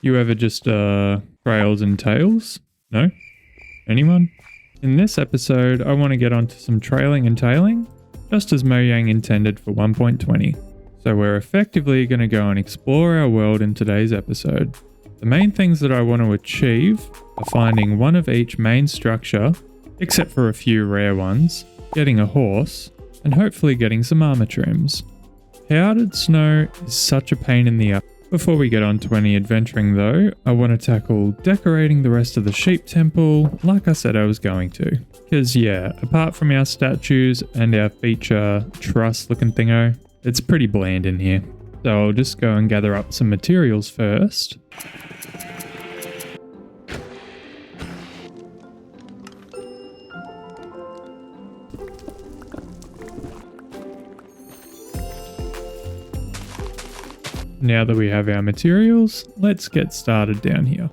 You ever just trails and tails? No? Anyone? In this episode, I want to get onto some trailing and tailing, just as Mojang intended for 1.20. So we're effectively going to go and explore our world in today's episode. The main things that I want to achieve are finding one of each main structure, except for a few rare ones, getting a horse, and hopefully getting some armor trims. Powdered snow is such a pain in the ass. Before we get on to any adventuring though, I want to tackle decorating the rest of the sheep temple like I said I was going to. Because yeah, apart from our statues and our feature truss looking thingo, it's pretty bland in here. So I'll just go and gather up some materials first. Now that we have our materials, let's get started down here.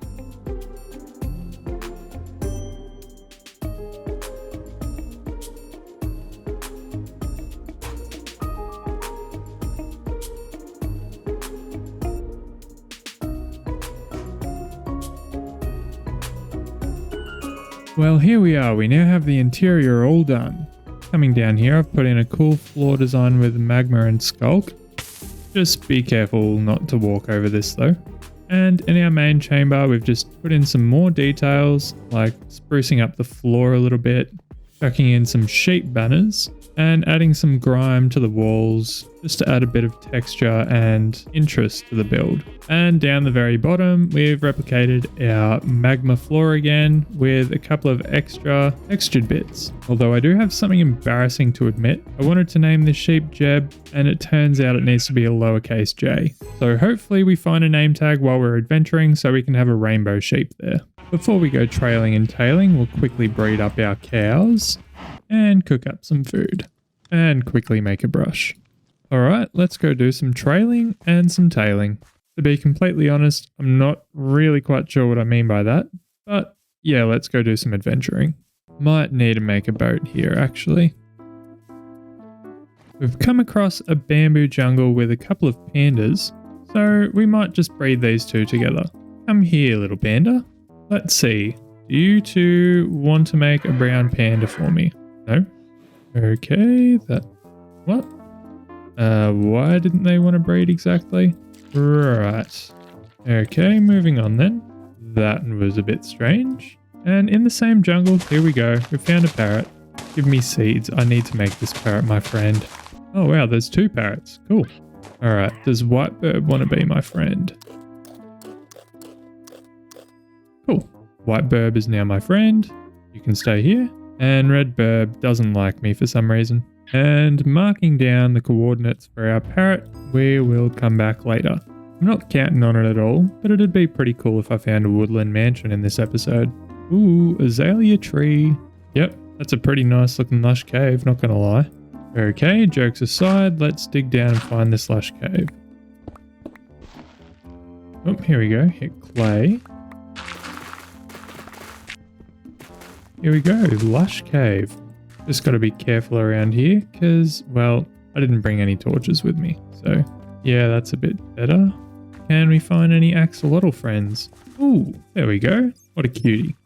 Well, here we are. We now have the interior all done. Coming down here, I've put in a cool floor design with magma and skulk. Just be careful not to walk over this though. And in our main chamber, we've just put in some more details, like sprucing up the floor a little bit, chucking in some sheep banners, and adding some grime to the walls, just to add a bit of texture and interest to the build. And down the very bottom, we've replicated our magma floor again with a couple of extra textured bits. Although I do have something embarrassing to admit. I wanted to name this sheep Jeb, and it turns out it needs to be a lowercase j. So hopefully we find a name tag while we're adventuring so we can have a rainbow sheep there. Before we go trailing and tailing, we'll quickly breed up our cows and cook up some food and quickly make a brush. Alright, let's go do some trailing and some tailing. To be completely honest, I'm not really quite sure what I mean by that, but yeah, let's go do some adventuring. Might need to make a boat here actually. We've come across a bamboo jungle with a couple of pandas, so we might just breed these two together. Come here, little panda. Let's see, do you two want to make a brown panda for me? No? Okay, what? Why didn't they want to breed exactly? Right. Okay, moving on then. That was a bit strange. And in the same jungle, here we go. We found a parrot. Give me seeds. I need to make this parrot my friend. Oh wow, there's two parrots. Cool. Alright, does Whitebird want to be my friend? Cool. Whitebird is now my friend. You can stay here. And Redbird doesn't like me for some reason. And marking down the coordinates for our parrot, we will come back later. I'm not counting on it at all, but it'd be pretty cool if I found a woodland mansion in this episode. Ooh, azalea tree. Yep, that's a pretty nice looking lush cave, not gonna lie. Okay, jokes aside, let's dig down and find this lush cave. Oh, here we go, hit clay. Here we go, lush cave. Just got to be careful around here because, well, I didn't bring any torches with me. So, yeah, that's a bit better. Can we find any axolotl friends? Ooh, there we go. What a cutie.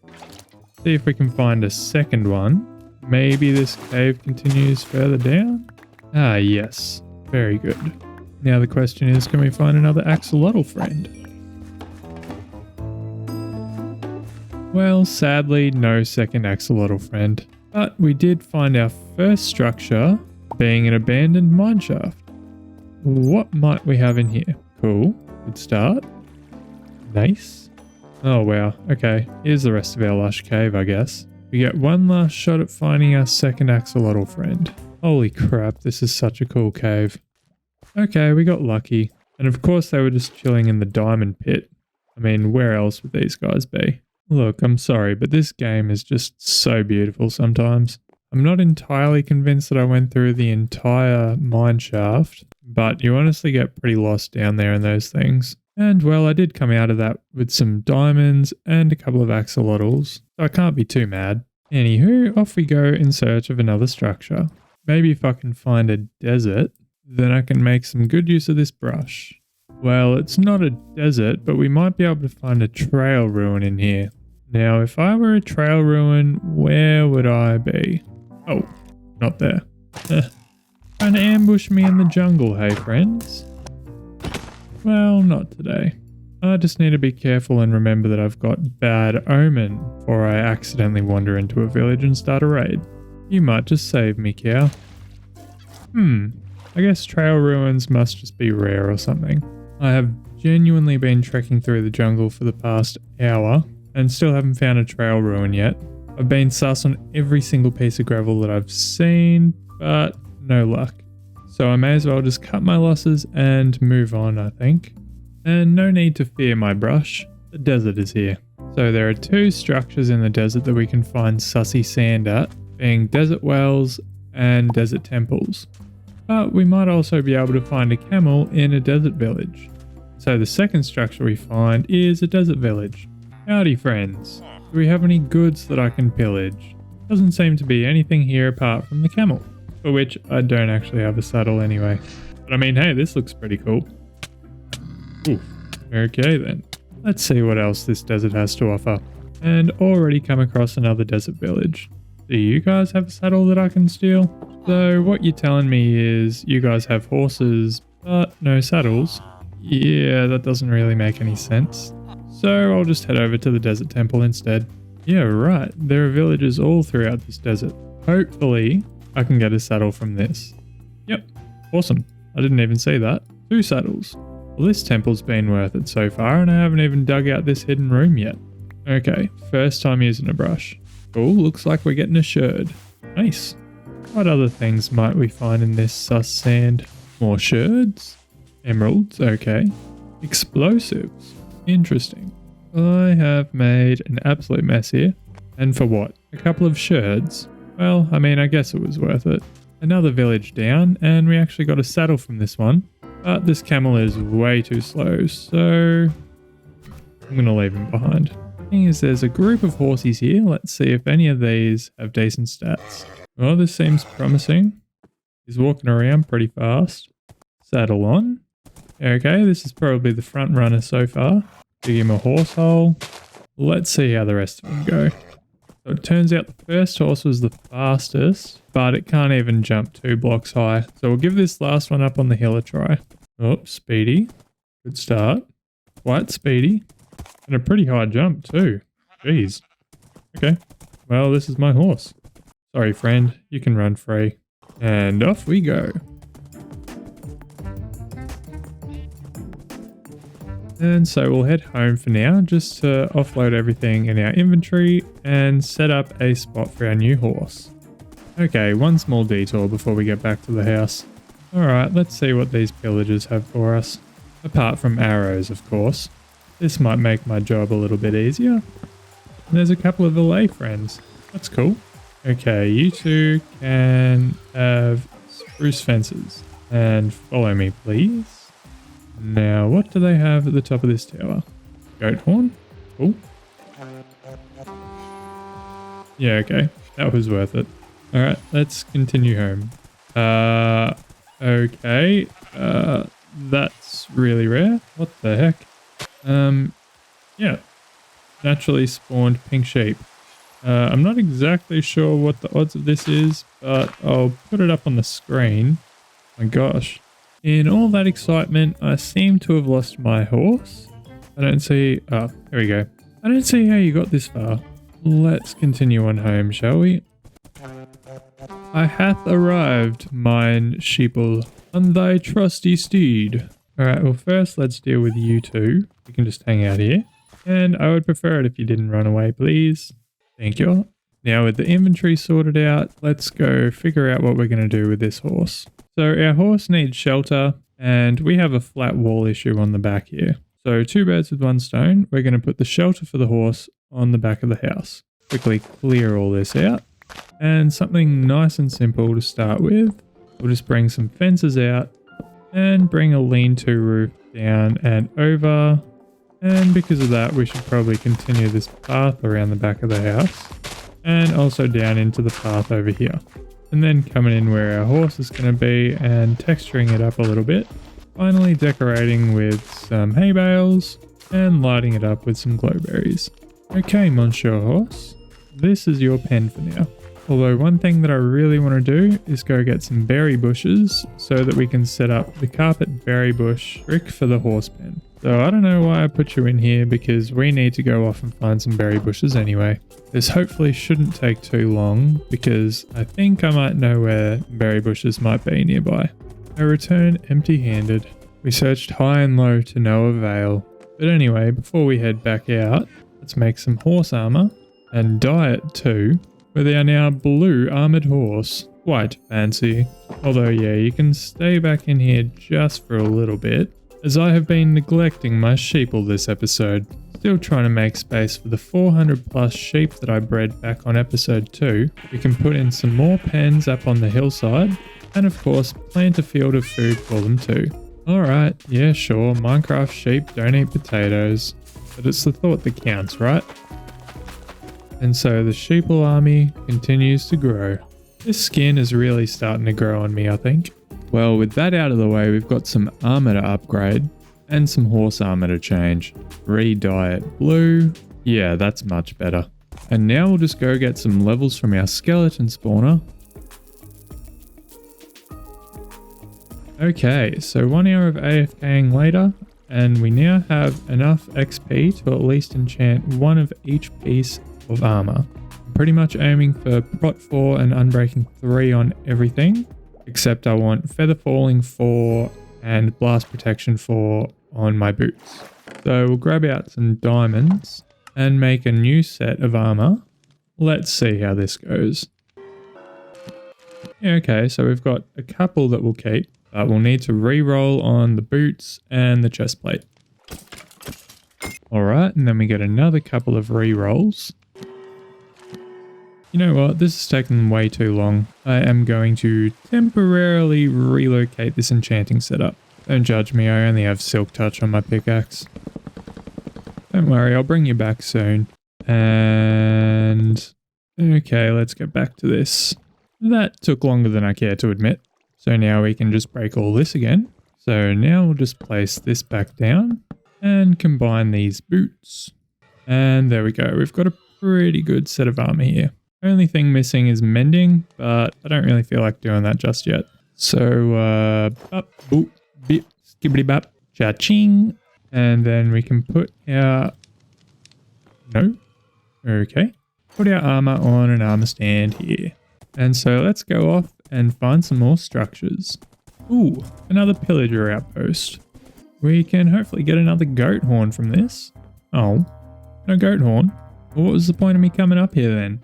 See if we can find a second one. Maybe this cave continues further down? Ah, yes. Very good. Now the question is, can we find another axolotl friend? Well, sadly, no second axolotl friend. But we did find our first structure being an abandoned mineshaft. What might we have in here? Cool. Good start. Nice. Oh wow. Okay. Here's the rest of our lush cave, I guess. We get one last shot at finding our second axolotl friend. Holy crap, this is such a cool cave. Okay, we got lucky. And of course they were just chilling in the diamond pit. I mean, where else would these guys be? Look, I'm sorry, but this game is just so beautiful sometimes. I'm not entirely convinced that I went through the entire mine shaft, but you honestly get pretty lost down there in those things. And well, I did come out of that with some diamonds and a couple of axolotls, so I can't be too mad. Anywho, off we go in search of another structure. Maybe if I can find a desert, then I can make some good use of this brush. Well, it's not a desert, but we might be able to find a trail ruin in here. Now, if I were a trail ruin, where would I be? Oh, not there. Trying to ambush me in the jungle, hey friends? Well, not today. I just need to be careful and remember that I've got bad omen before I accidentally wander into a village and start a raid. You might just save me, cow. I guess trail ruins must just be rare or something. I have genuinely been trekking through the jungle for the past hour and still haven't found a trail ruin yet. I've been sus on every single piece of gravel that I've seen, but no luck. So I may as well just cut my losses and move on, I think. And no need to fear my brush, the desert is here. So there are two structures in the desert that we can find sussy sand at, being desert wells and desert temples. But we might also be able to find a camel in a desert village. So the second structure we find is a desert village. Howdy friends, do we have any goods that I can pillage? Doesn't seem to be anything here apart from the camel, for which I don't actually have a saddle anyway. But I mean, hey, this looks pretty cool. Ooh, okay then. Let's see what else this desert has to offer. And already come across another desert village. Do you guys have a saddle that I can steal? So what you're telling me is you guys have horses, but no saddles. Yeah, that doesn't really make any sense. So I'll just head over to the desert temple instead. Yeah, right. There are villages all throughout this desert. Hopefully, I can get a saddle from this. Yep, awesome. I didn't even see that. 2 saddles. Well, this temple's been worth it so far, and I haven't even dug out this hidden room yet. Okay, first time using a brush. Cool, looks like we're getting a sherd. Nice. What other things might we find in this sus sand? More sherds? Emeralds, okay. Explosives. Interesting. I have made an absolute mess here. And for what? A couple of sherds? Well, I mean, I guess it was worth it. Another village down, and we actually got a saddle from this one. But this camel is way too slow, so I'm going to leave him behind. The thing is, there's a group of horses here. Let's see if any of these have decent stats. Well, this seems promising. He's walking around pretty fast. Saddle on. Okay, this is probably the front runner so far. Give him a horse hole. Let's see how the rest of them go. So it turns out the first horse was the fastest, but it can't even jump 2 blocks high. So we'll give this last one up on the hill a try. Oh, speedy. Good start. Quite speedy. And a pretty high jump too. Jeez. Okay. Well, this is my horse. Sorry, friend. You can run free. And off we go. And so we'll head home for now, just to offload everything in our inventory and set up a spot for our new horse. Okay, one small detour before we get back to the house. Alright, let's see what these pillagers have for us. Apart from arrows, of course. This might make my job a little bit easier. And there's a couple of LA friends. That's cool. Okay, you two can have spruce fences. And follow me, please. Now, what do they have at the top of this tower? Goat horn? Cool. Yeah, okay. That was worth it. Alright, let's continue home. Okay. That's really rare. What the heck? Yeah. Naturally spawned pink sheep. I'm not exactly sure what the odds of this is, but I'll put it up on the screen. My gosh. In all that excitement, I seem to have lost my horse. I don't see... Oh, here we go. I don't see how you got this far. Let's continue on home, shall we? I hath arrived, mine sheeple, on thy trusty steed. Alright, well first let's deal with you two. You can just hang out here. And I would prefer it if you didn't run away, please. Thank you. Now with the inventory sorted out, let's go figure out what we're going to do with this horse. So our horse needs shelter, and we have a flat wall issue on the back here. So 2 birds with 1 stone. We're going to put the shelter for the horse on the back of the house. Quickly clear all this out. And something nice and simple to start with. We'll just bring some fences out and bring a lean-to roof down and over. And because of that, we should probably continue this path around the back of the house and also down into the path over here. And then coming in where our horse is going to be and texturing it up a little bit. finally decorating with some hay bales and lighting it up with some glowberries. Okay, Monsieur Horse, this is your pen for now. Although one thing that I really want to do is go get some berry bushes so that we can set up the carpet berry bush trick for the horse pen. So I don't know why I put you in here because we need to go off and find some berry bushes anyway. This hopefully shouldn't take too long because I think I might know where berry bushes might be nearby. I return empty-handed. We searched high and low to no avail. But anyway, before we head back out, let's make some horse armor and dye it too with our now blue armored horse. Quite fancy. Although yeah, you can stay back in here just for a little bit, as I have been neglecting my sheep all this episode. Still trying to make space for the 400 plus sheep that I bred back on episode 2. We can put in some more pens up on the hillside, and of course plant a field of food for them too. Alright, yeah sure, Minecraft sheep don't eat potatoes, but it's the thought that counts, right? And so the sheeple army continues to grow. This skin is really starting to grow on me, I think. Well, with that out of the way, we've got some armor to upgrade and some horse armor to change. Re-dye it blue. Yeah, that's much better. And now we'll just go get some levels from our skeleton spawner. Okay, so 1 hour of AFKing later, and we now have enough XP to at least enchant one of each piece of armor. I'm pretty much aiming for Prot 4 and Unbreaking 3 on everything, except I want Feather Falling 4 and Blast Protection 4 on my boots. So we'll grab out some diamonds and make a new set of armor. Let's see how this goes. Yeah, okay, so we've got a couple that we'll keep, but we'll need to re-roll on the boots and the chest plate. Alright, and then we get another couple of re-rolls. You know what, this is taking way too long. I am going to temporarily relocate this enchanting setup. Don't judge me, I only have Silk Touch on my pickaxe. Don't worry, I'll bring you back soon. And... okay, let's get back to this. That took longer than I care to admit. So now we can just break all this again. So now we'll just place this back down and combine these boots. And there we go, we've got a pretty good set of armor here. Only thing missing is mending, but I don't really feel like doing that just yet. So, bop, boop, bip, skibbity bop, cha-ching. And then we can put our... no? Okay. Put our armor on an armor stand here. And so let's go off and find some more structures. Ooh, another pillager outpost. We can hopefully get another goat horn from this. Oh, no goat horn? Well, what was the point of me coming up here then?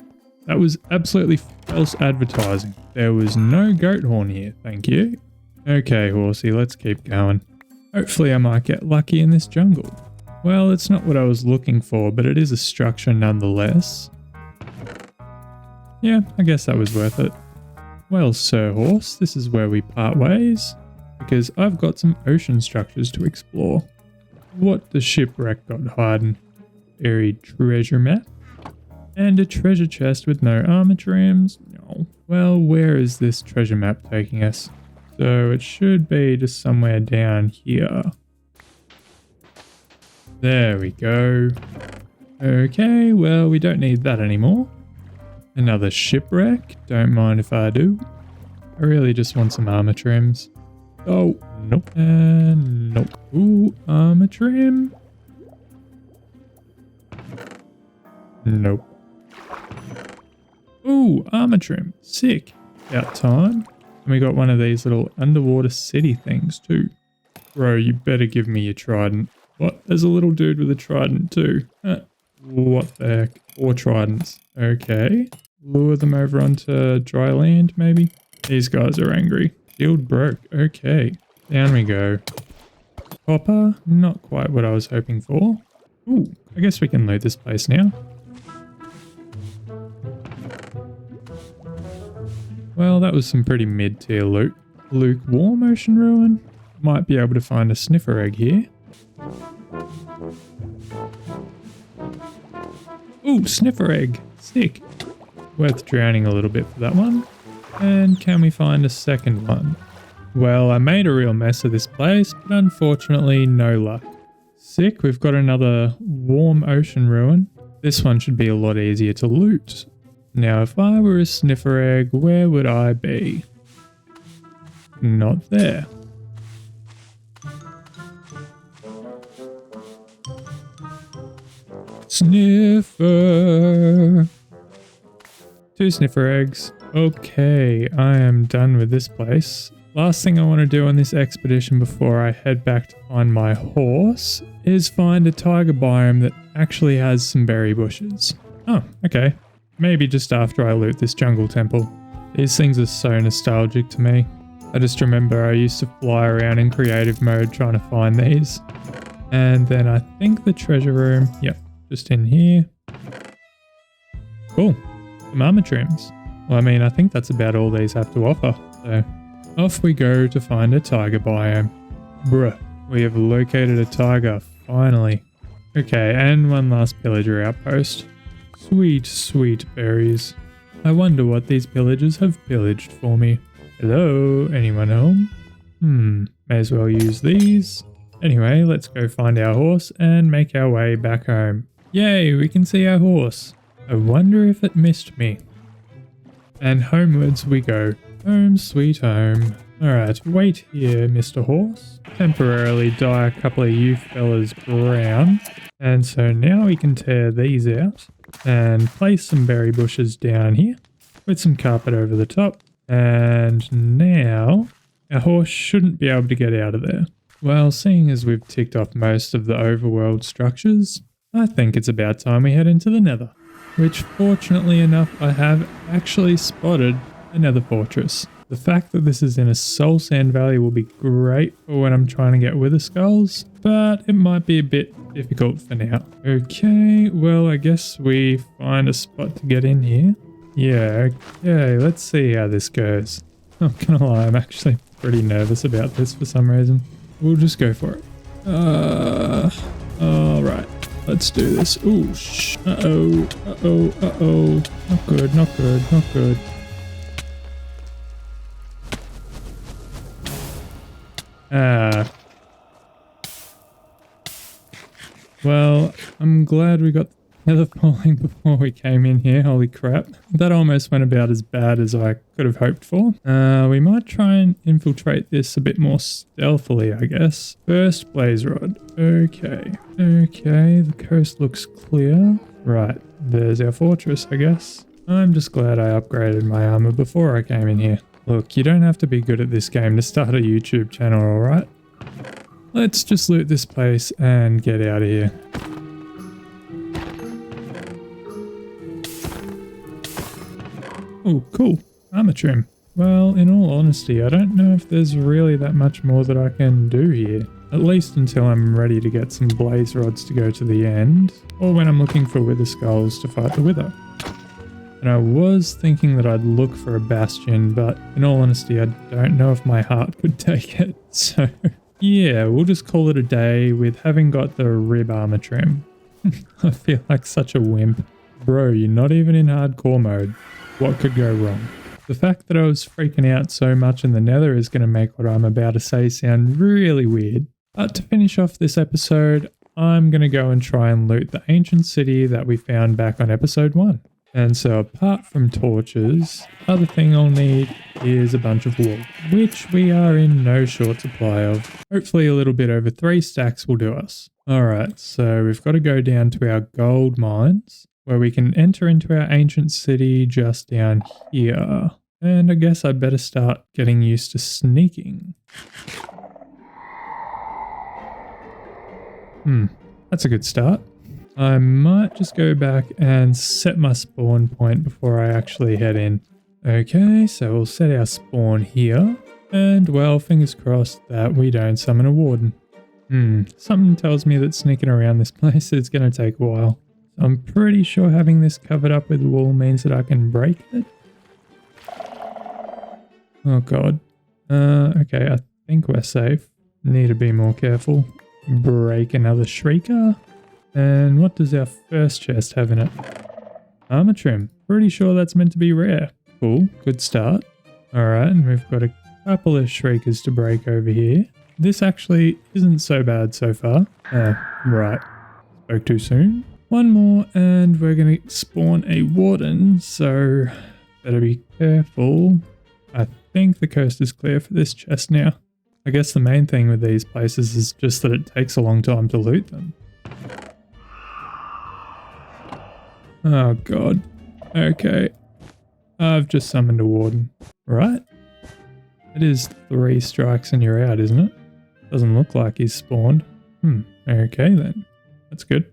That was absolutely false advertising. There was no goat horn here, thank you. Okay, horsey, let's keep going. Hopefully I might get lucky in this jungle. Well, it's not what I was looking for, but it is a structure nonetheless. Yeah, I guess that was worth it. Well, Sir Horse, this is where we part ways, because I've got some ocean structures to explore. What the shipwreck got hiding? Buried treasure map? And a treasure chest with no armor trims? No. Well, where is this treasure map taking us? So it should be just somewhere down here. There we go. Okay, well, we don't need that anymore. Another shipwreck? Don't mind if I do. I really just want some armor trims. Oh, nope. And nope. Ooh, armor trim. Nope. Ooh, armor trim. Sick. About time. And we got one of these little underwater city things too. Bro, you better give me your trident. What? There's a little dude with a trident too. What the heck? 4 tridents. Okay. Lure them over onto dry land maybe? These guys are angry. Shield broke. Okay. Down we go. Copper. Not quite what I was hoping for. Ooh, I guess we can loot this place now. Well, that was some pretty mid-tier loot. Lukewarm ocean ruin. Might be able to find a sniffer egg here. Ooh, sniffer egg. Sick. Worth drowning a little bit for that one. And can we find a second one? Well, I made a real mess of this place, but unfortunately no luck. Sick, we've got another warm ocean ruin. This one should be a lot easier to loot. Now, if I were a sniffer egg, where would I be? Not there. Sniffer! 2 sniffer eggs. Okay, I am done with this place. Last thing I want to do on this expedition before I head back to find my horse is find a tiger biome that actually has some berry bushes. Oh, okay. Maybe just after I loot this jungle temple. These things are so nostalgic to me. I just remember I used to fly around in creative mode trying to find these. And then I think the treasure room, yep, just in here. Cool. Some armor trims. Well, I mean, I think that's about all these have to offer. So off we go to find a tiger biome. Bruh, we have located a tiger, finally. Okay, and one last pillager outpost. Sweet, sweet berries. I wonder what these pillagers have pillaged for me. Hello, anyone home? May as well use these. Anyway, let's go find our horse and make our way back home. Yay, we can see our horse. I wonder if it missed me. And homewards we go. Home sweet home. Alright, wait here, Mr. Horse. Temporarily dye a couple of you fellas brown. And so now we can tear these out and place some berry bushes down here with some carpet over the top. And now our horse shouldn't be able to get out of there. Well, seeing as we've ticked off most of the overworld structures, I think it's about time we head into the Nether. Which fortunately enough I have actually spotted a Nether fortress. The fact that this is in a soul sand valley will be great for when I'm trying to get wither skulls, but it might be a bit difficult for now. Okay, well I guess we find a spot to get in here. Yeah, okay, let's see how this goes. Not gonna lie, I'm actually pretty nervous about this for some reason. We'll just go for it. Alright. Let's do this. Ooh, uh-oh, uh-oh, uh-oh. Not good, not good, not good. Well, I'm glad we got the nether falling before we came in here. Holy crap. That almost went about as bad as I could have hoped for. We might try and infiltrate this a bit more stealthily, I guess. First blaze rod. Okay. Okay, the coast looks clear. Right, there's our fortress, I guess. I'm just glad I upgraded my armor before I came in here. Look, you don't have to be good at this game to start a YouTube channel, alright? Let's just loot this place and get out of here. Oh, cool. Armor trim. Well, in all honesty, I don't know if there's really that much more that I can do here. At least until I'm ready to get some blaze rods to go to the end, or when I'm looking for wither skulls to fight the wither. And I was thinking that I'd look for a bastion, but in all honesty, I don't know if my heart could take it. So yeah, we'll just call it a day with having got the rib armor trim. I feel like such a wimp. Bro, you're not even in hardcore mode. What could go wrong? The fact that I was freaking out so much in the nether is going to make what I'm about to say sound really weird. But to finish off this episode, I'm going to go and try and loot the ancient city that we found back on episode 1. And so apart from torches, other thing I'll need is a bunch of wool, which we are in no short supply of. Hopefully a little bit over 3 stacks will do us. Alright, so we've got to go down to our gold mines, where we can enter into our ancient city just down here. And I guess I better start getting used to sneaking. That's a good start. I might just go back and set my spawn point before I actually head in. Okay, so we'll set our spawn here. And well, fingers crossed that we don't summon a warden. Something tells me that sneaking around this place is going to take a while. I'm pretty sure having this covered up with wool means that I can break it. Oh god. Okay, I think we're safe. Need to be more careful. Break another shrieker. And what does our first chest have in it? Armor trim. Pretty sure that's meant to be rare. Cool, good start. Alright, and we've got a couple of shriekers to break over here. This actually isn't so bad so far. Right. Spoke too soon. One more and we're going to spawn a warden, so better be careful. I think the coast is clear for this chest now. I guess the main thing with these places is just that it takes a long time to loot them. Oh god. Okay. I've just summoned a warden. Right? It is 3 strikes and you're out, isn't it? Doesn't look like he's spawned. Okay then. That's good.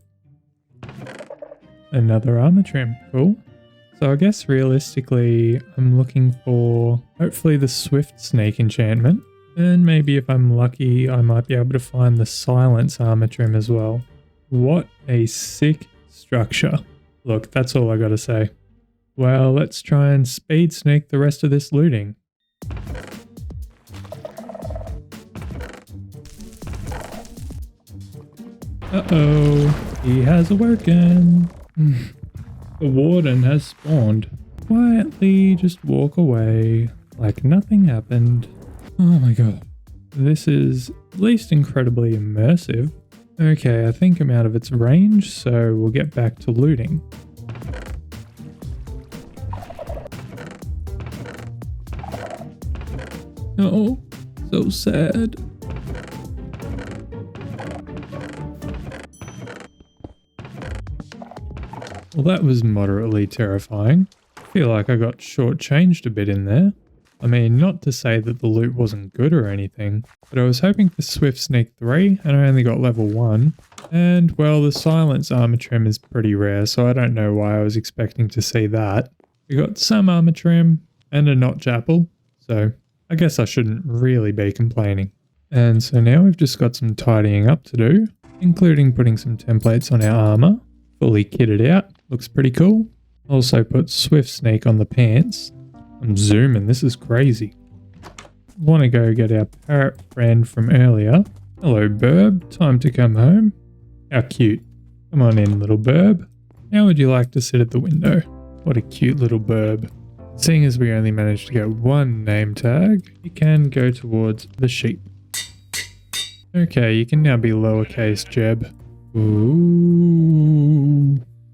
Another armor trim. Cool. So I guess realistically I'm looking for hopefully the swift snake enchantment. And maybe if I'm lucky I might be able to find the silence armor trim as well. What a sick structure. Look, that's all I gotta say. Well, let's try and speed sneak the rest of this looting. Uh-oh, he has a working. The warden has spawned. Quietly just walk away like nothing happened. Oh my god. This is at least incredibly immersive. Okay, I think I'm out of its range, so we'll get back to looting. Oh, so sad. Well, that was moderately terrifying. I feel like I got shortchanged a bit in there. I mean, not to say that the loot wasn't good or anything, but I was hoping for Swift Sneak 3 and I only got level 1. And well, the Silence armor trim is pretty rare, so I don't know why I was expecting to see that. We got some armor trim and a notch apple, so I guess I shouldn't really be complaining. And so now we've just got some tidying up to do, including putting some templates on our armor. Fully kitted out, looks pretty cool. Also put Swift Sneak on the pants. I'm zooming, this is crazy. Want to go get our parrot friend from earlier. Hello Burb, time to come home. How cute. Come on in little Burb. How would you like to sit at the window? What a cute little Burb. Seeing as we only managed to get 1 name tag, you can go towards the sheep. Okay, you can now be lowercase Jeb. Ooh.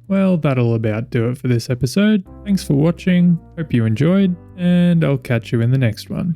Well, that'll about do it for this episode. Thanks for watching, hope you enjoyed, and I'll catch you in the next one.